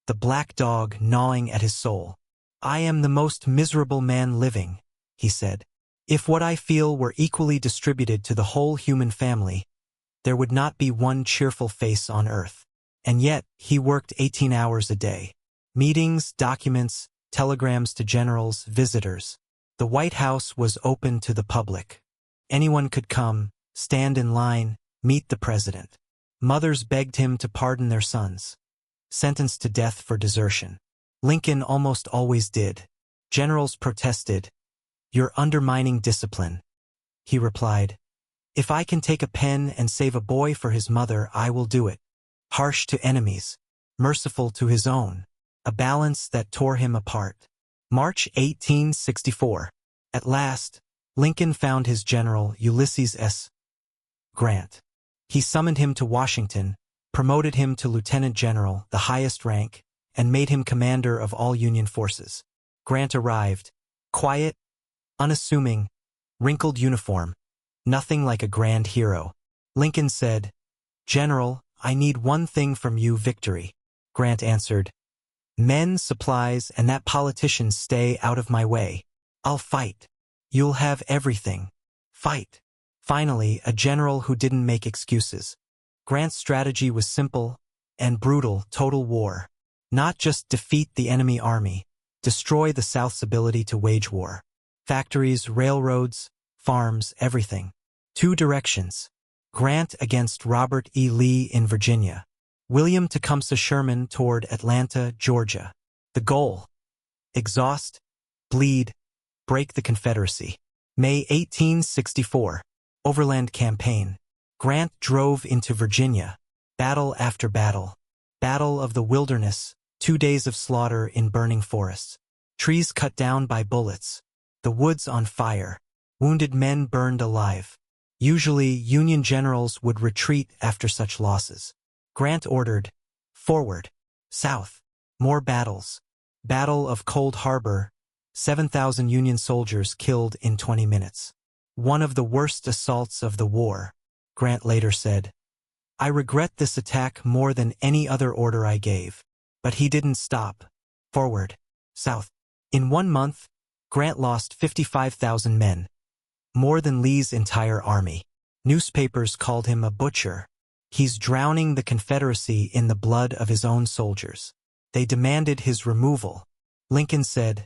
The black dog gnawing at his soul. "I am the most miserable man living," he said. "If what I feel were equally distributed to the whole human family, there would not be one cheerful face on earth." And yet, he worked 18 hours a day. Meetings, documents, telegrams to generals, visitors. The White House was open to the public. Anyone could come, stand in line, meet the president. Mothers begged him to pardon their sons, sentenced to death for desertion. Lincoln almost always did. Generals protested. "You're undermining discipline." He replied, "If I can take a pen and save a boy for his mother, I will do it." Harsh to enemies, merciful to his own, a balance that tore him apart. March 1864. At last, Lincoln found his general, Ulysses S. Grant. He summoned him to Washington, promoted him to lieutenant general, the highest rank, and made him commander of all Union forces. Grant arrived, quiet, unassuming, wrinkled uniform, nothing like a grand hero. Lincoln said, "General, I need one thing from you, victory." Grant answered, "Men, supplies, and that politicians stay out of my way. I'll fight. You'll have everything. Fight." Finally, a general who didn't make excuses. Grant's strategy was simple and brutal: total war. Not just defeat the enemy army, destroy the South's ability to wage war. Factories, railroads, farms, everything. 2 directions. Grant against Robert E. Lee in Virginia. William Tecumseh Sherman toward Atlanta, Georgia. The goal: exhaust, bleed, break the Confederacy. May 1864. Overland Campaign. Grant drove into Virginia. Battle after battle. Battle of the Wilderness, 2 days of slaughter in burning forests. Trees cut down by bullets. The woods on fire. Wounded men burned alive. Usually, Union generals would retreat after such losses. Grant ordered, "Forward, south." More battles. Battle of Cold Harbor, 7,000 Union soldiers killed in 20 minutes. One of the worst assaults of the war. Grant later said, "I regret this attack more than any other order I gave." But he didn't stop. Forward, south. In 1 month, Grant lost 55,000 men, more than Lee's entire army. Newspapers called him a butcher. He's drowning the Confederacy in the blood of his own soldiers. They demanded his removal. Lincoln said,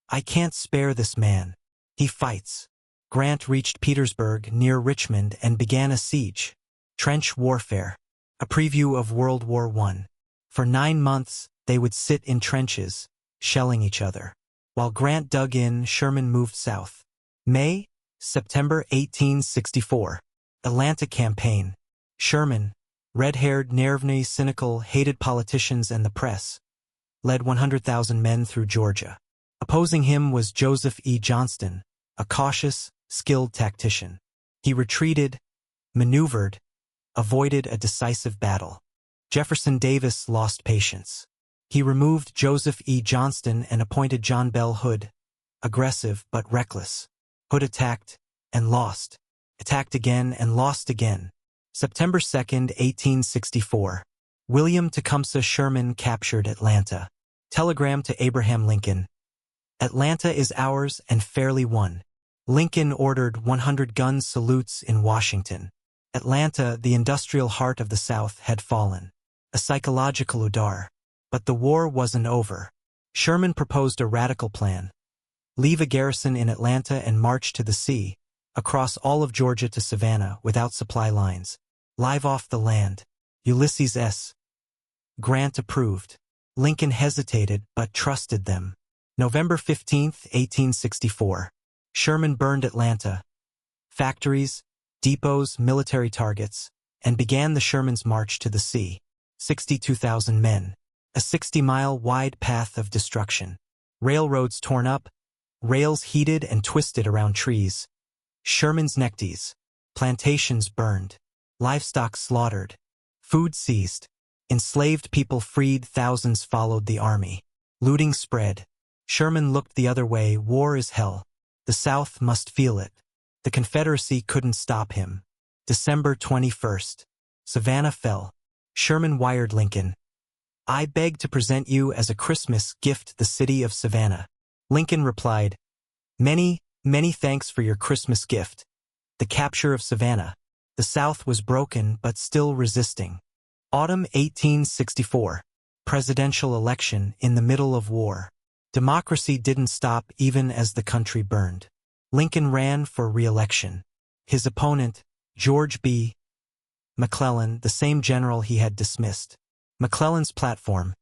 "I can't spare this man. He fights." Grant reached Petersburg near Richmond and began a siege. Trench warfare. A preview of World War I. For 9 months, they would sit in trenches, shelling each other. While Grant dug in, Sherman moved south. September 1864. Atlanta Campaign. Sherman, red-haired, nervy, cynical, hated politicians and the press, led 100,000 men through Georgia. Opposing him was Joseph E. Johnston, a cautious, skilled tactician. He retreated, maneuvered, avoided a decisive battle. Jefferson Davis lost patience. He removed Joseph E. Johnston and appointed John Bell Hood, aggressive but reckless. Hood attacked and lost, attacked again and lost again. September 2, 1864. William Tecumseh Sherman captured Atlanta. Telegram to Abraham Lincoln. "Atlanta is ours and fairly won." Lincoln ordered 100-gun salutes in Washington. Atlanta, the industrial heart of the South, had fallen. A psychological udar. But the war wasn't over. Sherman proposed a radical plan. Leave a garrison in Atlanta and march to the sea, across all of Georgia to Savannah without supply lines. Live off the land. Ulysses S. Grant approved. Lincoln hesitated but trusted them. November 15, 1864. Sherman burned Atlanta, factories, depots, military targets, and began the Sherman's march to the sea. 62,000 men. A 60-mile-wide path of destruction. Railroads torn up, rails heated and twisted around trees. Sherman's neckties. Plantations burned. Livestock slaughtered. Food seized. Enslaved people freed. Thousands followed the army. Looting spread. Sherman looked the other way. War is hell. The South must feel it. The Confederacy couldn't stop him. December 21st. Savannah fell. Sherman wired Lincoln, "I beg to present you as a Christmas gift the city of Savannah. Lincoln replied, "Many, many thanks for your Christmas gift. The capture of Savannah. The South was broken but still resisting." Autumn 1864. Presidential election in the middle of war. Democracy didn't stop even as the country burned. Lincoln ran for re-election. His opponent, George B. McClellan, the same general he had dismissed. McClellan's platform: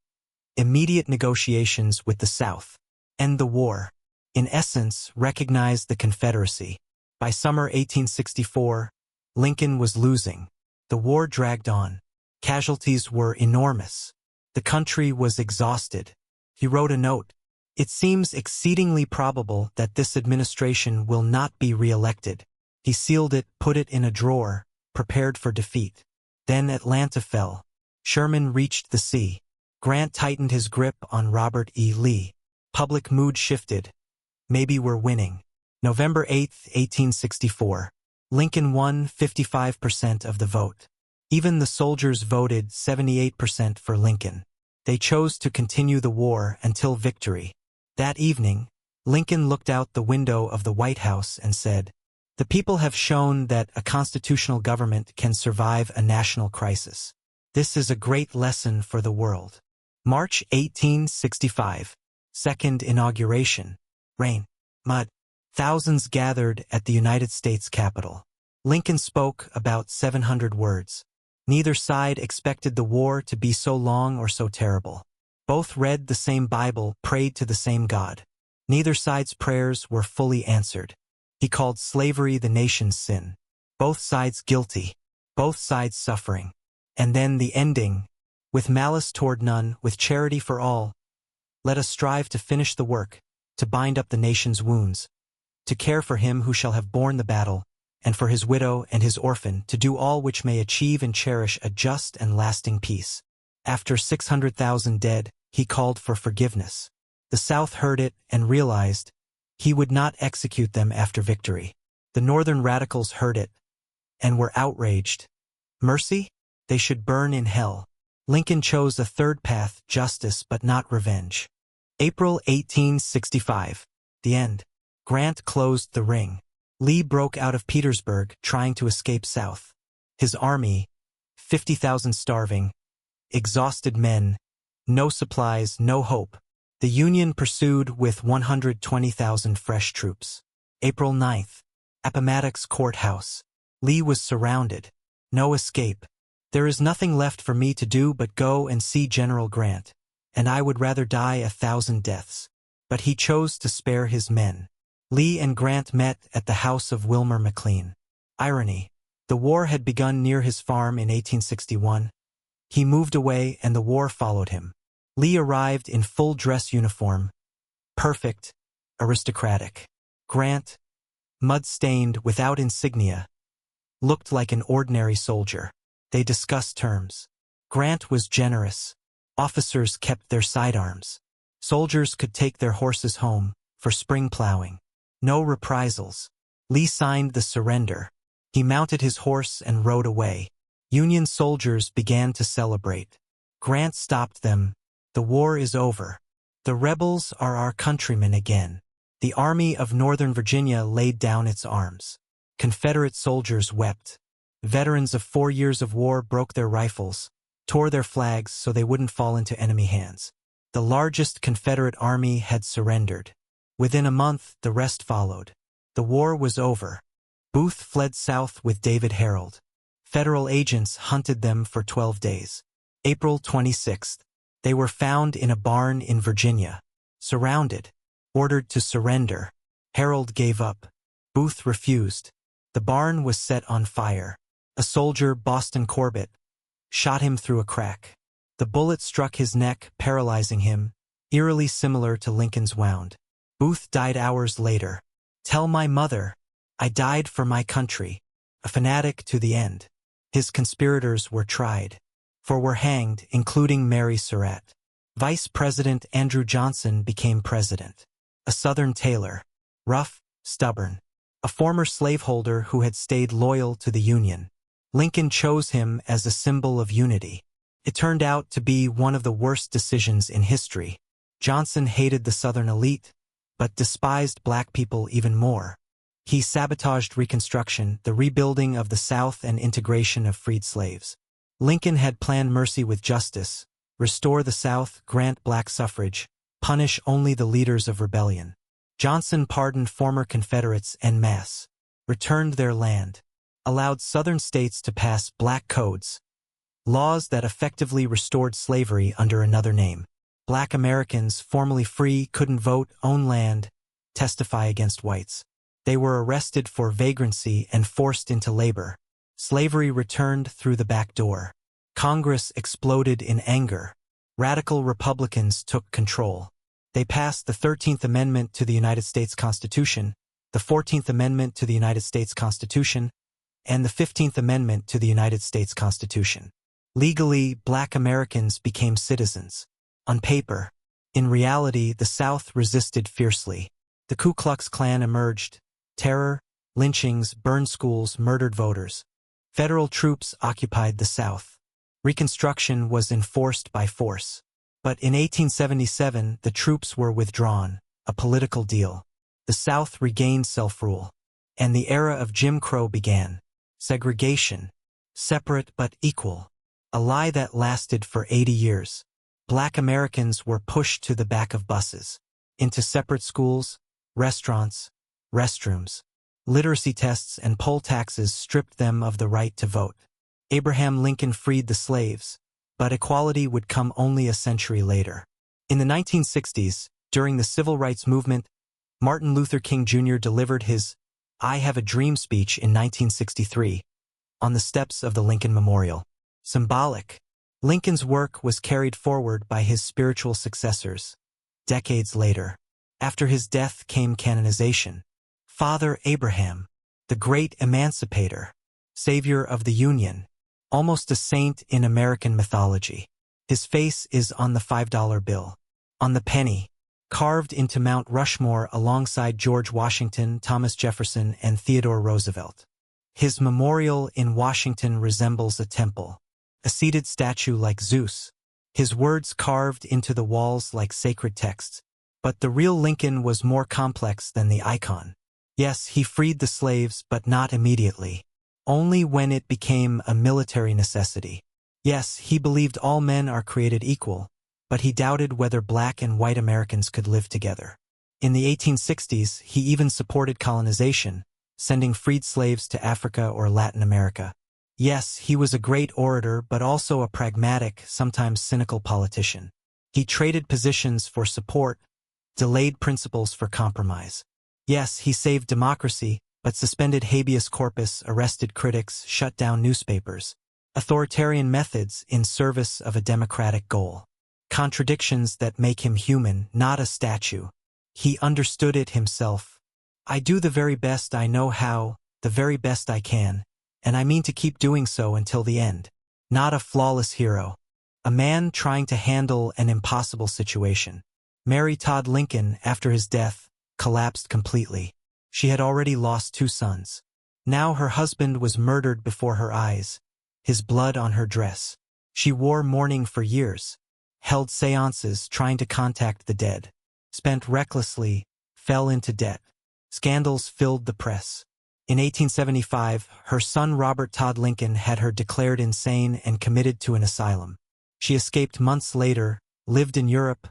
immediate negotiations with the South. End the war. In essence, recognized the Confederacy. By summer 1864, Lincoln was losing. The war dragged on. Casualties were enormous. The country was exhausted. He wrote a note: "It seems exceedingly probable that this administration will not be re-elected." He sealed it, put it in a drawer, prepared for defeat. Then Atlanta fell. Sherman reached the sea. Grant tightened his grip on Robert E. Lee. Public mood shifted. Maybe we're winning. November 8, 1864. Lincoln won 55% of the vote. Even the soldiers voted 78% for Lincoln. They chose to continue the war until victory. That evening, Lincoln looked out the window of the White House and said, "The people have shown that a constitutional government can survive a national crisis. This is a great lesson for the world." March 1865. Second inauguration. Rain. Mud. Thousands gathered at the United States Capitol. Lincoln spoke about 700 words. Neither side expected the war to be so long or so terrible. Both read the same Bible, prayed to the same God. Neither side's prayers were fully answered. He called slavery the nation's sin. Both sides guilty. Both sides suffering. And then the ending: "With malice toward none, with charity for all, let us strive to finish the work, to bind up the nation's wounds, to care for him who shall have borne the battle, and for his widow and his orphan, to do all which may achieve and cherish a just and lasting peace." After 600,000 dead, he called for forgiveness. The South heard it and realized he would not execute them after victory. The Northern radicals heard it and were outraged. Mercy? They should burn in hell. Lincoln chose a third path: justice but not revenge. April 1865. The end. Grant closed the ring. Lee broke out of Petersburg, trying to escape south. His army, 50,000 starving, exhausted men, no supplies, no hope. The Union pursued with 120,000 fresh troops. April 9th. Appomattox Courthouse. Lee was surrounded. No escape. "There is nothing left for me to do but go and see General Grant, and I would rather die 1,000 deaths." But he chose to spare his men. Lee and Grant met at the house of Wilmer McLean. Irony. The war had begun near his farm in 1861. He moved away and the war followed him. Lee arrived in full dress uniform. Perfect, aristocratic. Grant, mud-stained, without insignia, looked like an ordinary soldier. They discussed terms. Grant was generous. Officers kept their sidearms. Soldiers could take their horses home for spring plowing. No reprisals. Lee signed the surrender. He mounted his horse and rode away. Union soldiers began to celebrate. Grant stopped them. "The war is over. The rebels are our countrymen again." The Army of Northern Virginia laid down its arms. Confederate soldiers wept. Veterans of 4 years of war broke their rifles, tore their flags so they wouldn't fall into enemy hands. The largest Confederate army had surrendered. Within a month, the rest followed. The war was over. Booth fled south with David Harold. Federal agents hunted them for 12 days. April 26th. They were found in a barn in Virginia. Surrounded. Ordered to surrender. Harold gave up. Booth refused. The barn was set on fire. A soldier, Boston Corbett, shot him through a crack. The bullet struck his neck, paralyzing him, eerily similar to Lincoln's wound. Booth died hours later. "Tell my mother, I died for my country, a fanatic to the end." His conspirators were tried. 4 were hanged, including Mary Surratt. Vice President Andrew Johnson became president. A Southern tailor. Rough, stubborn. A former slaveholder who had stayed loyal to the Union. Lincoln chose him as a symbol of unity. It turned out to be one of the worst decisions in history. Johnson hated the Southern elite. but despised black people even more. He sabotaged Reconstruction, the rebuilding of the South and integration of freed slaves. Lincoln had planned mercy with justice, restore the South, grant black suffrage, punish only the leaders of rebellion. Johnson pardoned former Confederates en masse, returned their land, allowed Southern states to pass black codes, laws that effectively restored slavery under another name. Black Americans, formerly free, couldn't vote, own land, testify against whites. They were arrested for vagrancy and forced into labor. Slavery returned through the back door. Congress exploded in anger. Radical Republicans took control. They passed the 13th Amendment to the United States Constitution, the 14th Amendment to the United States Constitution, and the 15th Amendment to the United States Constitution. Legally, black Americans became citizens. On paper. In reality, the South resisted fiercely. The Ku Klux Klan emerged. Terror, lynchings, burned schools, murdered voters. Federal troops occupied the South. Reconstruction was enforced by force. But in 1877, the troops were withdrawn, a political deal. The South regained self-rule. And the era of Jim Crow began. Segregation. Separate but equal. A lie that lasted for 80 years. Black Americans were pushed to the back of buses, into separate schools, restaurants, restrooms. Literacy tests and poll taxes stripped them of the right to vote. Abraham Lincoln freed the slaves, but equality would come only a century later. In the 1960s, during the Civil Rights Movement, Martin Luther King Jr. delivered his "I Have a Dream" speech in 1963 on the steps of the Lincoln Memorial. Symbolic. Lincoln's work was carried forward by his spiritual successors. Decades later, after his death came canonization. Father Abraham, the great emancipator, savior of the Union, almost a saint in American mythology. His face is on the $5 bill, on the penny, carved into Mount Rushmore alongside George Washington, Thomas Jefferson, and Theodore Roosevelt. His memorial in Washington resembles a temple, a seated statue like Zeus, his words carved into the walls like sacred texts. But the real Lincoln was more complex than the icon. Yes, he freed the slaves, but not immediately. Only when it became a military necessity. Yes, he believed all men are created equal, but he doubted whether black and white Americans could live together. In the 1860s, he even supported colonization, sending freed slaves to Africa or Latin America. Yes, he was a great orator, but also a pragmatic, sometimes cynical politician. He traded positions for support, delayed principles for compromise. Yes, he saved democracy, but suspended habeas corpus, arrested critics, shut down newspapers. Authoritarian methods in service of a democratic goal. Contradictions that make him human, not a statue. He understood it himself. I do the very best I know how, the very best I can, and I mean to keep doing so until the end. Not a flawless hero. A man trying to handle an impossible situation. Mary Todd Lincoln, after his death, collapsed completely. She had already lost 2 sons. Now her husband was murdered before her eyes, his blood on her dress. She wore mourning for years, held seances trying to contact the dead, spent recklessly, fell into debt. Scandals filled the press. In 1875, her son Robert Todd Lincoln had her declared insane and committed to an asylum. She escaped months later, lived in Europe,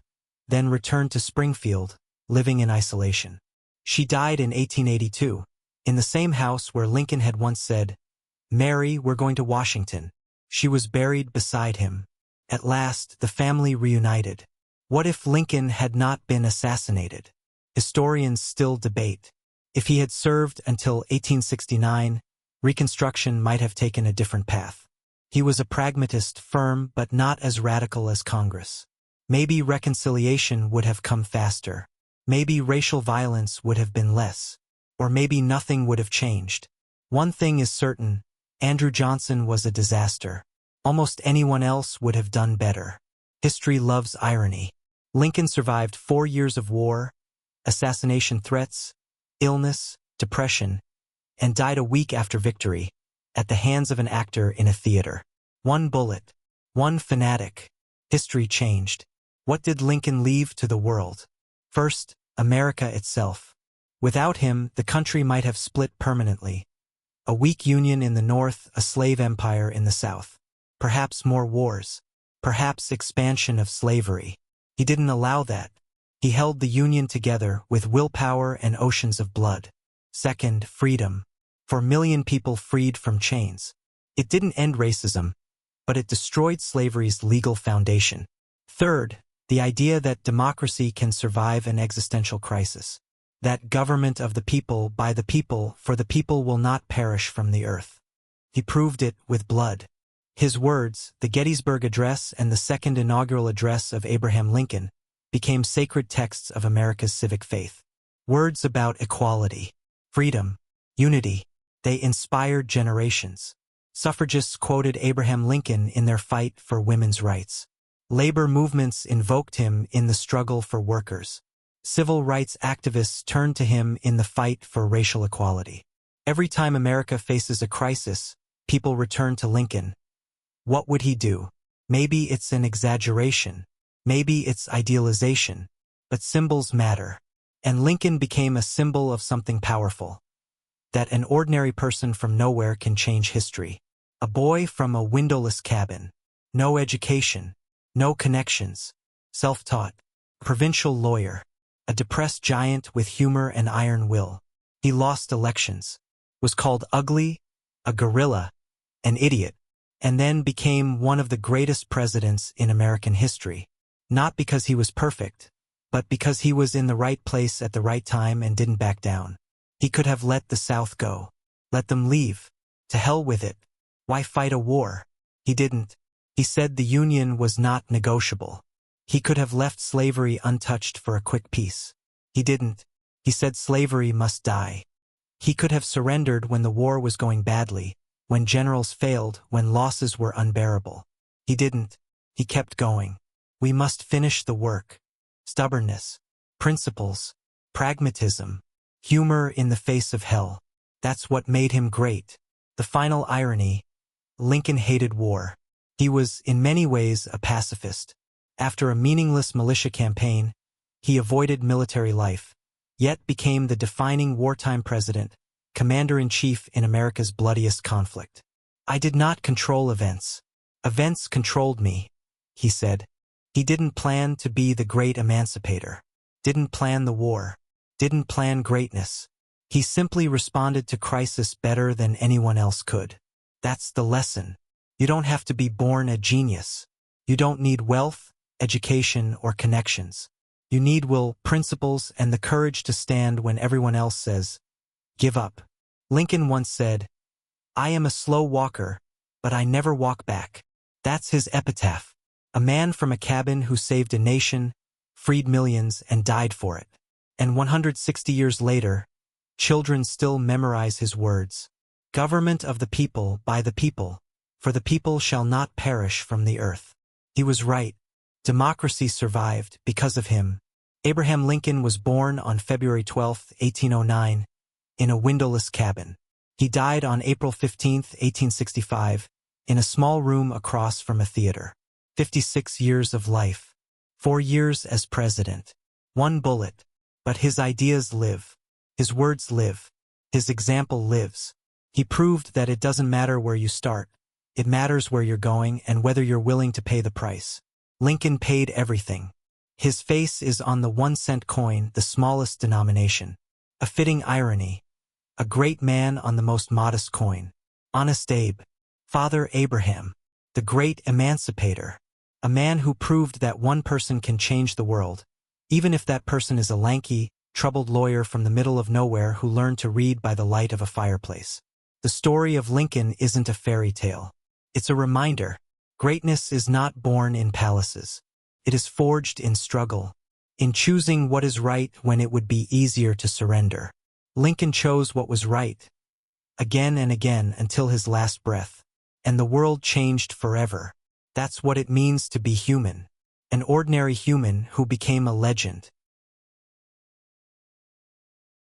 then returned to Springfield, living in isolation. She died in 1882, in the same house where Lincoln had once said, "Mary, we're going to Washington." She was buried beside him. At last, the family reunited. What if Lincoln had not been assassinated? Historians still debate. If he had served until 1869, Reconstruction might have taken a different path. He was a pragmatist, firm, but not as radical as Congress. Maybe reconciliation would have come faster. Maybe racial violence would have been less. Or maybe nothing would have changed. One thing is certain, Andrew Johnson was a disaster. Almost anyone else would have done better. History loves irony. Lincoln survived 4 years of war, assassination threats, illness, depression, and died a week after victory, at the hands of an actor in a theater. One bullet, one fanatic. History changed. What did Lincoln leave to the world? First, America itself. Without him, the country might have split permanently. A weak union in the north, a slave empire in the south. Perhaps more wars. Perhaps expansion of slavery. He didn't allow that. He held the Union together with willpower and oceans of blood. Second, freedom. 4 million people freed from chains. It didn't end racism, but it destroyed slavery's legal foundation. Third, the idea that democracy can survive an existential crisis. That government of the people, by the people, for the people will not perish from the earth. He proved it with blood. His words, the Gettysburg Address and the second inaugural address of Abraham Lincoln, became sacred texts of America's civic faith. Words about equality, freedom, unity. They inspired generations. Suffragists quoted Abraham Lincoln in their fight for women's rights. Labor movements invoked him in the struggle for workers. Civil rights activists turned to him in the fight for racial equality. Every time America faces a crisis, people return to Lincoln. What would he do? Maybe it's an exaggeration. Maybe it's idealization. But symbols matter. And Lincoln became a symbol of something powerful. That an ordinary person from nowhere can change history. A boy from a windowless cabin. No education. No connections. Self-taught. Provincial lawyer. A depressed giant with humor and iron will. He lost elections. Was called ugly, a gorilla, an idiot, and then became one of the greatest presidents in American history. Not because he was perfect, but because he was in the right place at the right time and didn't back down. He could have let the South go. Let them leave. To hell with it. Why fight a war? He didn't. He said the Union was not negotiable. He could have left slavery untouched for a quick peace. He didn't. He said slavery must die. He could have surrendered when the war was going badly, when generals failed, when losses were unbearable. He didn't. He kept going. We must finish the work. Stubbornness. Principles. Pragmatism. Humor in the face of hell. That's what made him great. The final irony. Lincoln hated war. He was, in many ways, a pacifist. After a meaningless militia campaign, he avoided military life, yet became the defining wartime president, commander-in-chief in America's bloodiest conflict. I did not control events. Events controlled me, he said. He didn't plan to be the great emancipator. Didn't plan the war. Didn't plan greatness. He simply responded to crisis better than anyone else could. That's the lesson. You don't have to be born a genius. You don't need wealth, education, or connections. You need will, principles, and the courage to stand when everyone else says, give up. Lincoln once said, I am a slow walker, but I never walk back. That's his epitaph. A man from a cabin who saved a nation, freed millions, and died for it. And 160 years later, children still memorize his words. Government of the people, by the people, for the people shall not perish from the earth. He was right. Democracy survived because of him. Abraham Lincoln was born on February 12, 1809, in a windowless cabin. He died on April 15, 1865, in a small room across from a theater. 56 years of life. 4 years as president. 1 bullet. But his ideas live. His words live. His example lives. He proved that it doesn't matter where you start. It matters where you're going and whether you're willing to pay the price. Lincoln paid everything. His face is on the 1-cent coin, the smallest denomination. A fitting irony. A great man on the most modest coin. Honest Abe. Father Abraham. The great emancipator. A man who proved that one person can change the world, even if that person is a lanky, troubled lawyer from the middle of nowhere who learned to read by the light of a fireplace. The story of Lincoln isn't a fairy tale. It's a reminder. Greatness is not born in palaces. It is forged in struggle, in choosing what is right when it would be easier to surrender. Lincoln chose what was right, again and again until his last breath. And the world changed forever. That's what it means to be human. An ordinary human who became a legend.